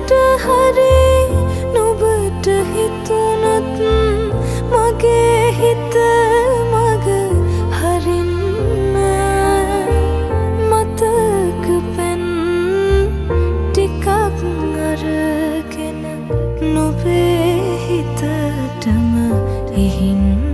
මට හරි නුඹට හිතුණොත් මගේ හිත මග හරින්න මතක පෙන් ටිකක් අරගෙන නුඹේ හිතටම ඉහින්න